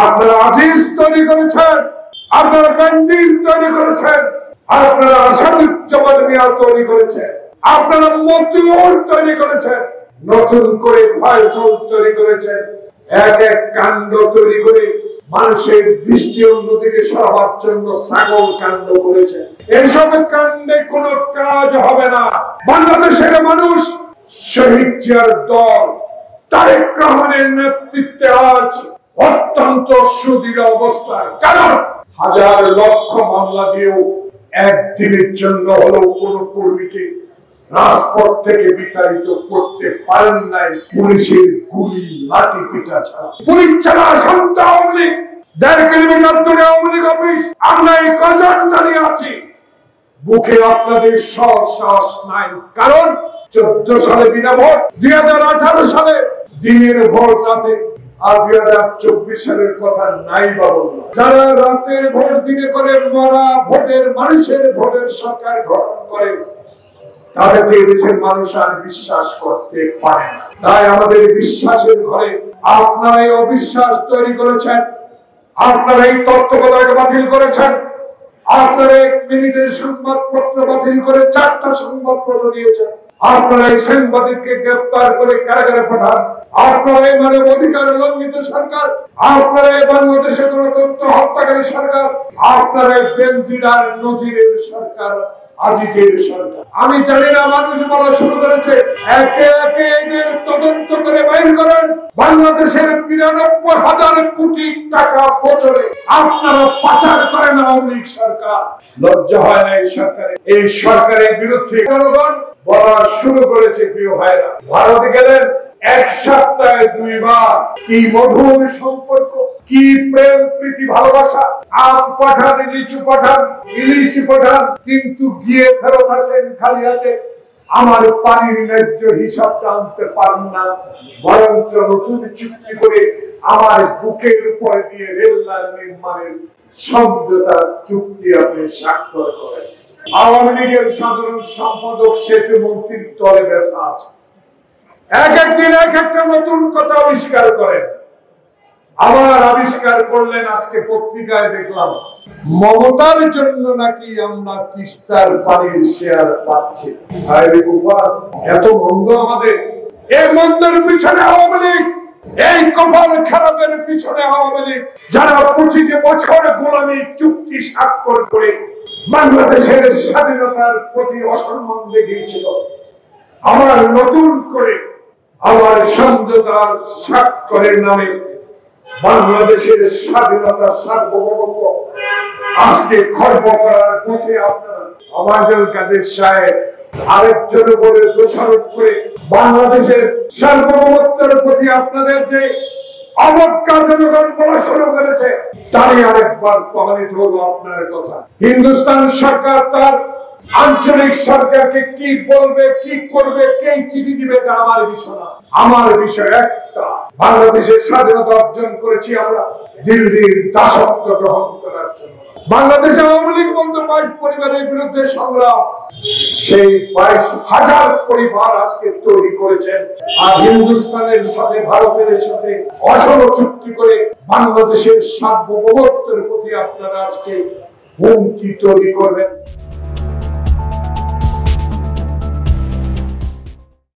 আপনারা আজিজ তৈরি করেছেন, আপনারা বেনজির তৈরি করেছেন, আপনারা আসাদুজ্জামান মিয়া তৈরি করেছেন, আপনারা মতিউর তৈরি করেছেন, নতুন করে ফয়সল তৈরি করেছেন, এক এক কাণ্ড তৈরি করে মানুষের দৃষ্টি অন্যদিকে সরাবার জন্য ছাগল কাণ্ড করেছে। এইসব কাণ্ডে কোনো কাজ হবে না। বাংলাদেশের মানুষ শহীদ জিয়ার দল তারেক রহমানের নেতৃত্বে আজ অত্যন্ত সুদৃঢ় অবস্থায়, কারণ হাজার লক্ষ মামলা দিয়েও একদিনের জন্য হলেও কোন কর্মীকে রাজপথ থেকে বিতাড়িত করতে পারেন নাই পুলিশের গুলি লাঠি পিটা ছাড়া। পুলিশ ছাড়া শান্ত আওয়ামী লীগ ১.৫ কিলোমিটার দূরে আওয়ামী লীগ অফিস, আমরা এই কজন দাঁড়িয়ে আছি, বুকে আপনাদের সাহস নাই। কারণ ১৪ সালে বিনা ভোট, ২০১৮ সালে দিনের ভোট রাতে, আর ২০২৪ সালের কথা নাই বা বলবো। যারা রাতের ভোট দিনে করে মরা ভোটের মানুষের ভোটের সরকার গঠন করে, তাদেরকে দেশের মানুষ আর বিশ্বাস করতে পারে না। তাই আমাদের বিশ্বাসের ঘরে আপনারা এই অবিশ্বাস তৈরি করেছেন, আপনারা এই তত্ত্বাবধায়ক বাতিল করেছেন, আপনারা ১ মিনিটের সংবাদপত্র বাতিল করে ৪টা সংবাদপত্র দিয়েছেন, আপনারা এই সাংবাদিককে গ্রেফতার করে কারাগারে পাঠান, আপনারা এই মানব অধিকার লঙ্ঘিত সরকার, আপনারা এই বাংলাদেশের গণতন্ত্র হত্যাকারী সরকার, আপনারা বেনজির আর নজিরের সরকার, আজিজের সরকার। আমি জানি না মানুষ বলা শুরু করেছে, একে একে এদের তদন্ত করে বাইর করেন। বাংলাদেশের ৯২,০০০ কোটি টাকা বছরে আপনারা পাচার করেন আওয়ামী লীগ সরকার। লজ্জা হয় না এই সরকারের? এই সরকারের বিরুদ্ধে জনগণ বলা শুরু করেছে। প্রিয় ভাইরা, ভারতে গেলেন ১ সপ্তাহে ২ বার, কি মধুর সম্পর্ক, কি প্রেম প্রীতি ভালোবাসা। আম পাঠান, লিচু পাঠান, ইলিশ পাঠান, কিন্তু গিয়ে ফেরত আসেন খালি হাতে। আমার পানির ন্যায্য হিসাবটা আনতে পারেন না, বরঞ্চ নতুন চুক্তি করে আমার বুকের উপরে দিয়ে রেল লাইন নির্মাণের সমঝোতা চুক্তি আপনি স্বাক্ষর করেন। আওয়ামী লীগের সাধারণ সম্পাদক সেতু মন্ত্রীর দলে ব্যথা আছে, এক একদিন এক একটা নতুন কথা আবিষ্কার করেন। আবার আবিষ্কার করলেন, আজকে পত্রিকায় দেখলাম মমতার জন্য নাকি আমরা তিস্তার পানির শেয়ার পাচ্ছি। এত মন্দ আমাদের, এই মন্দের পিছনে আওয়ামী লীগ, এই কপাল খারাপের পিছনে আওয়ামী লীগ, যারা ২৫ বছর গোলামী চুক্তি স্বাক্ষর করে বাংলাদেশের স্বাধীনতার প্রতি অসম্মান দেখিয়েছিল। আমার নতুন করে আবার সমঝোতার স্বাক্ষরের নামে বাংলাদেশের স্বাধীনতা সার্বভৌমত্ব আজকে খর্ব করার পথে আপনারা আমাদের কাছে সাহেব আরেকজন উপরে দোষারোপ করে বাংলাদেশের সার্বভৌমত্বের প্রতি আপনাদের যে অবজ্ঞা জনগণ বলা শুরু করেছে, তারই আরেকবার প্রমাণিত হলো আপনার কথা। হিন্দুস্তান সরকার তার আঞ্চলিক সরকারকে কি বলবে, কি করবে, কে চিঠি দিবে, এটা আমার বিষয় না। আমার বিষয় একটা, বাংলাদেশের স্বাধীনতা অর্জন করেছি আমরা দিল্লির দাসত্ব গ্রহণ করার জন্য। বাংলাদেশে আওয়ামী লীগ বন্ধু ২২ পরিবারের বিরুদ্ধে সংগ্রাম, সেই ২২,০০০ পরিবার আজকে তৈরি করেছেন। আর হিন্দুস্তানের সাথে, ভারতের সাথে অসম চুক্তি করে বাংলাদেশের সার্বভৌমত্বের প্রতি আপনারা আজকে হুমকি তৈরি করবেন।